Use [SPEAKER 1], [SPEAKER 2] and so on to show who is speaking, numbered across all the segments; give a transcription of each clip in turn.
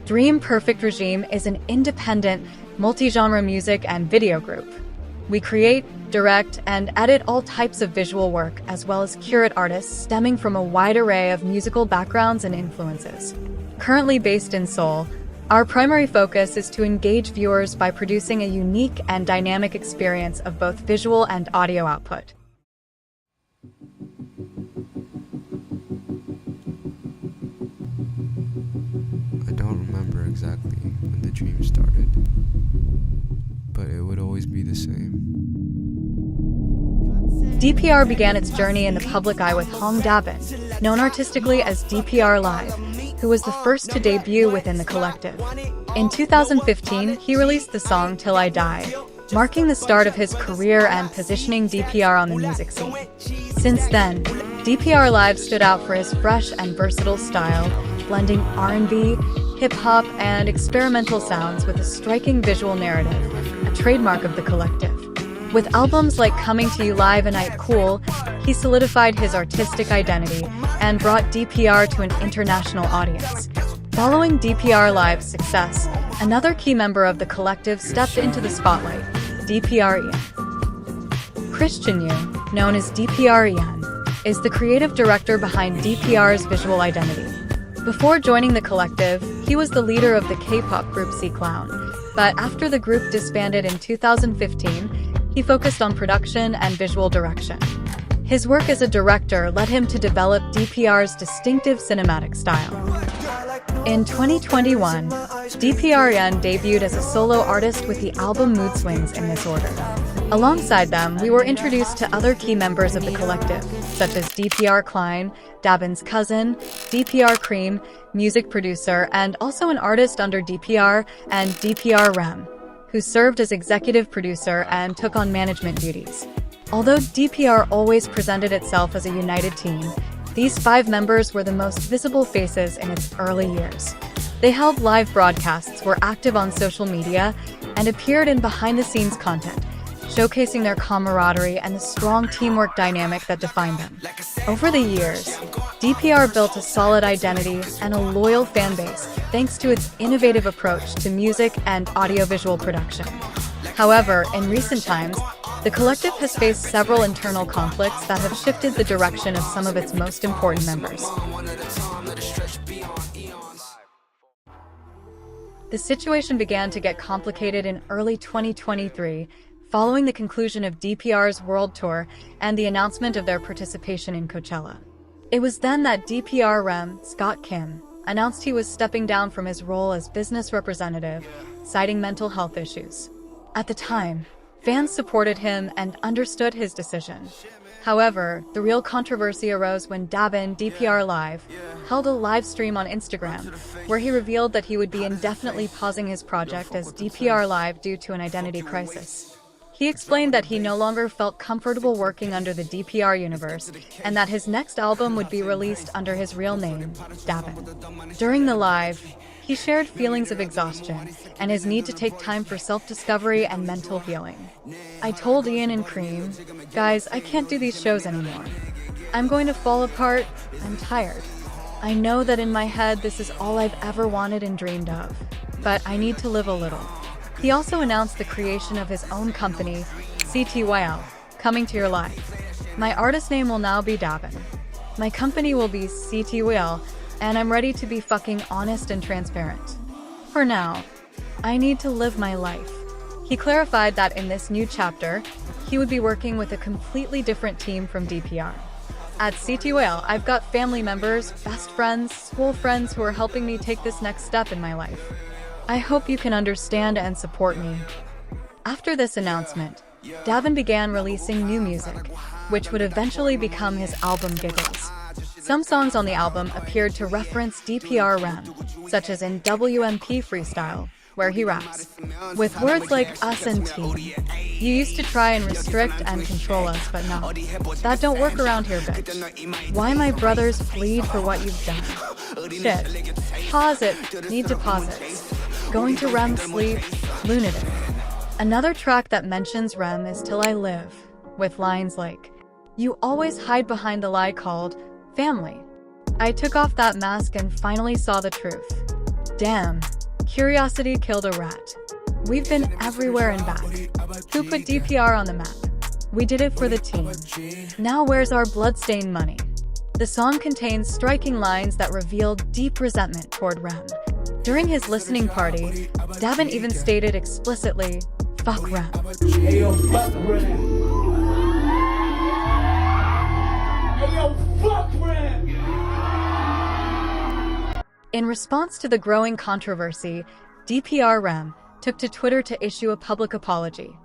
[SPEAKER 1] Dream Perfect Regime is an independent, multi-genre music and video group. We create, direct, and edit all types of visual work, as well as curate artists stemming from a wide array of musical backgrounds and influences. Currently based in Seoul, our primary focus is to engage viewers by producing a unique and dynamic experience of both visual and audio output.
[SPEAKER 2] I don't remember exactly when the dream started, but it would always be the same.
[SPEAKER 1] DPR began its journey in the public eye with Hong Dabin, known artistically as DPR Live, who was the first to debut within the collective. In 2015, he released the song Till I Die, marking the start of his career and positioning DPR on the music scene. Since then, DPR Live stood out for his fresh and versatile style, blending R&B, hip-hop, and experimental sounds with a striking visual narrative, a trademark of the collective. With albums like Coming to You Live and Night Cool, he solidified his artistic identity and brought DPR to an international audience. Following DPR Live's success, another key member of the collective stepped into the spotlight, DPR Ian. Christian Yu, known as DPR Ian, is the creative director behind DPR's visual identity. Before joining the collective, he was the leader of the K-pop group C-Clown, but after the group disbanded in 2015, he focused on production and visual direction. His work as a director led him to develop DPR's distinctive cinematic style. In 2021, DPR Ian debuted as a solo artist with the album Mood Swings in this order. Alongside them, we were introduced to other key members of the collective, such as DPR Klein, Dabin's cousin, DPR Cream, music producer, and also an artist under DPR, and DPR Rem, who served as executive producer and took on management duties. Although DPR always presented itself as a united team, these 5 members were the most visible faces in its early years. They held live broadcasts, were active on social media, and appeared in behind-the-scenes content, showcasing their camaraderie and the strong teamwork dynamic that defined them. Over the years, DPR built a solid identity and a loyal fan base thanks to its innovative approach to music and audiovisual production. However, in recent times, the collective has faced several internal conflicts that have shifted the direction of some of its most important members. The situation began to get complicated in early 2023, following the conclusion of DPR's world tour and the announcement of their participation in Coachella. It was then that DPR Rem, Scott Kim, announced he was stepping down from his role as business representative, citing mental health issues. At the time, fans supported him and understood his decision. However, the real controversy arose when Dabin, DPR Live, held a live stream on Instagram, where he revealed that he would be indefinitely pausing his project as DPR Live due to an identity crisis. He explained that he no longer felt comfortable working under the DPR universe and that his next album would be released under his real name, Dabin. During the live, he shared feelings of exhaustion and his need to take time for self-discovery and mental healing. I told Ian and Cream, "Guys, I can't do these shows anymore. I'm going to fall apart. I'm tired. I know that in my head this is all I've ever wanted and dreamed of, but I need to live a little." He also announced the creation of his own company, CTYL, Coming to Your Life. "My artist name will now be Dabin. My company will be CTYL, and I'm ready to be fucking honest and transparent. For now, I need to live my life." He clarified that in this new chapter, he would be working with a completely different team from DPR. "At CTYL, I've got family members, best friends, school friends who are helping me take this next step in my life. I hope you can understand and support me." After this announcement, Dabin began releasing new music, which would eventually become his album Giggles. Some songs on the album appeared to reference DPR Rem, such as in WMP Freestyle, where he raps, "With words like us and team, you used to try and restrict and control us, but no, that don't work around here, bitch. Why my brothers bleed for what you've done? Shit. Pause it, need deposits. Going to REM sleep, lunatic." Another track that mentions REM is Till I Live, with lines like, "You always hide behind the lie called family. I took off that mask and finally saw the truth. Damn, Curiosity killed a rat. We've been everywhere and back. Who put DPR on the map? We did it for the team. Now where's our bloodstained money? The song contains striking lines that reveal deep resentment toward Rem. During his listening party, Dabin even stated explicitly, "Fuck Rem."
[SPEAKER 3] Hey yo, fuck Rem. Hey yo, fuck Rem.
[SPEAKER 1] In response to the growing controversy, DPR Rem took to Twitter to issue a public apology.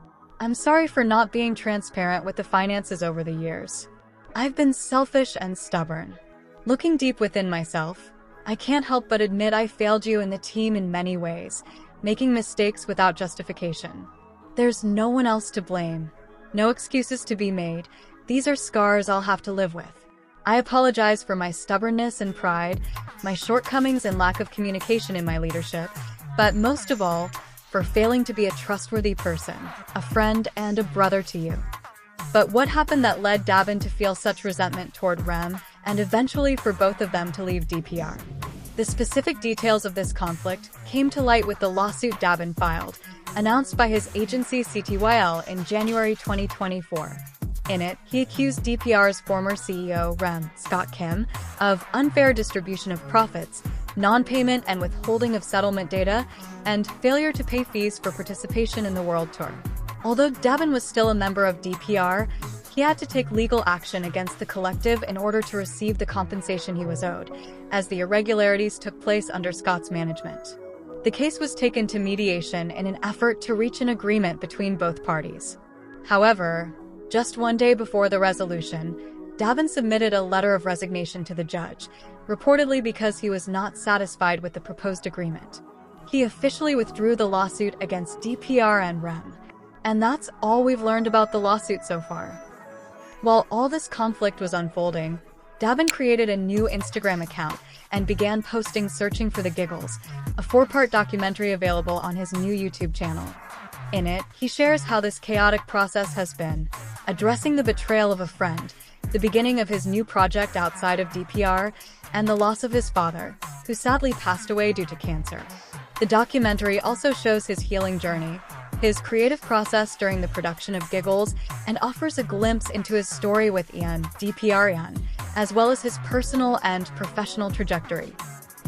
[SPEAKER 1] "I'm sorry for not being transparent with the finances over the years. I've been selfish and stubborn. Looking deep within myself, I can't help but admit I failed you and the team in many ways, making mistakes without justification. There's no one else to blame. No excuses to be made. These are scars I'll have to live with. I apologize for my stubbornness and pride, my shortcomings and lack of communication in my leadership, but most of all, for failing to be a trustworthy person, a friend, and a brother to you." But what happened that led Dabin to feel such resentment toward Rem, and eventually for both of them to leave DPR? The specific details of this conflict came to light with the lawsuit Dabin filed, announced by his agency CTYL in January 2024. In it, he accused DPR's former CEO, Rem Scott Kim, of unfair distribution of profits, non-payment and withholding of settlement data, and failure to pay fees for participation in the World Tour. Although Dabin was still a member of DPR, he had to take legal action against the collective in order to receive the compensation he was owed, as the irregularities took place under Scott's management. The case was taken to mediation in an effort to reach an agreement between both parties. However, just one day before the resolution, Dabin submitted a letter of resignation to the judge, reportedly because he was not satisfied with the proposed agreement. He officially withdrew the lawsuit against DPR and Rem. And that's all we've learned about the lawsuit so far. While all this conflict was unfolding, Dabin created a new Instagram account and began posting Searching for the Giggles, a 4-part documentary available on his new YouTube channel. In it, he shares how this chaotic process has been, addressing the betrayal of a friend, the beginning of his new project outside of DPR, and the loss of his father, who sadly passed away due to cancer. The documentary also shows his healing journey, his creative process during the production of Giggles, and offers a glimpse into his story with Ian, DPR Ian, as well as his personal and professional trajectory.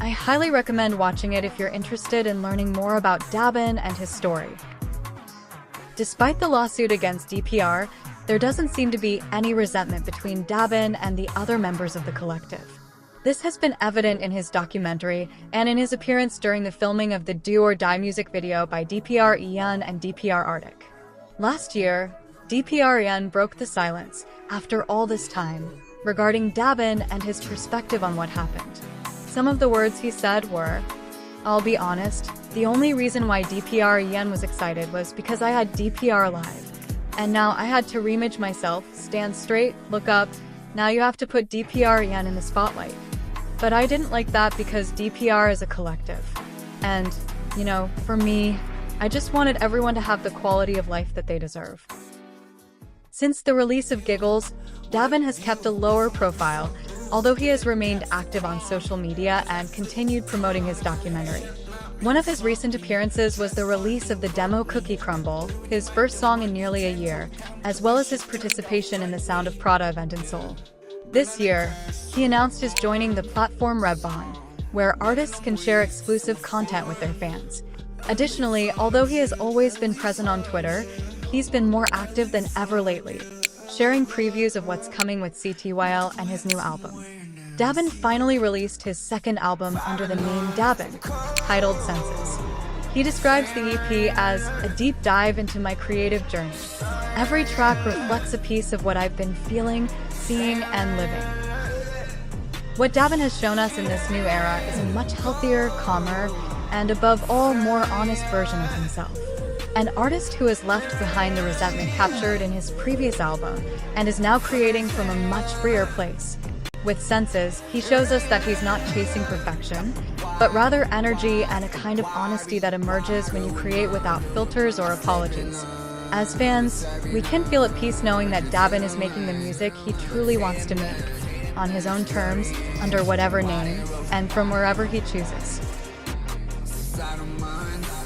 [SPEAKER 1] I highly recommend watching it if you're interested in learning more about Dabin and his story. Despite the lawsuit against DPR, there doesn't seem to be any resentment between Dabin and the other members of the collective. This has been evident in his documentary and in his appearance during the filming of the Do or Die music video by DPR Ian and DPR Arctic. Last year, DPR Ian broke the silence, after all this time, regarding Dabin and his perspective on what happened. Some of the words he said were, "I'll be honest, the only reason why DPR Ian was excited was because I had DPR live. And now I had to reimage myself, stand straight, look up, now you have to put DPR Ian in the spotlight. But I didn't like that because DPR is a collective. And, for me, I just wanted everyone to have the quality of life that they deserve." Since the release of Giggles, Dabin has kept a lower profile, although he has remained active on social media and continued promoting his documentary. One of his recent appearances was the release of the demo Cookie Crumble, his first song in nearly a year, as well as his participation in the Sound of Prada event in Seoul. This year, he announced his joining the platform Rebbond, where artists can share exclusive content with their fans. Additionally, although he has always been present on Twitter, he's been more active than ever lately, sharing previews of what's coming with CTYL and his new album. Dabin finally released his second album under the name Dabin, titled Senses. He describes the EP as a deep dive into my creative journey. Every track reflects a piece of what I've been feeling, seeing, and living. What Dabin has shown us in this new era is a much healthier, calmer, and above all, more honest version of himself. An artist who has left behind the resentment captured in his previous album and is now creating from a much freer place. With Senses, he shows us that he's not chasing perfection, but rather energy and a kind of honesty that emerges when you create without filters or apologies. As fans, we can feel at peace knowing that Dabin is making the music he truly wants to make, on his own terms, under whatever name, and from wherever he chooses.
[SPEAKER 4] I don't mind.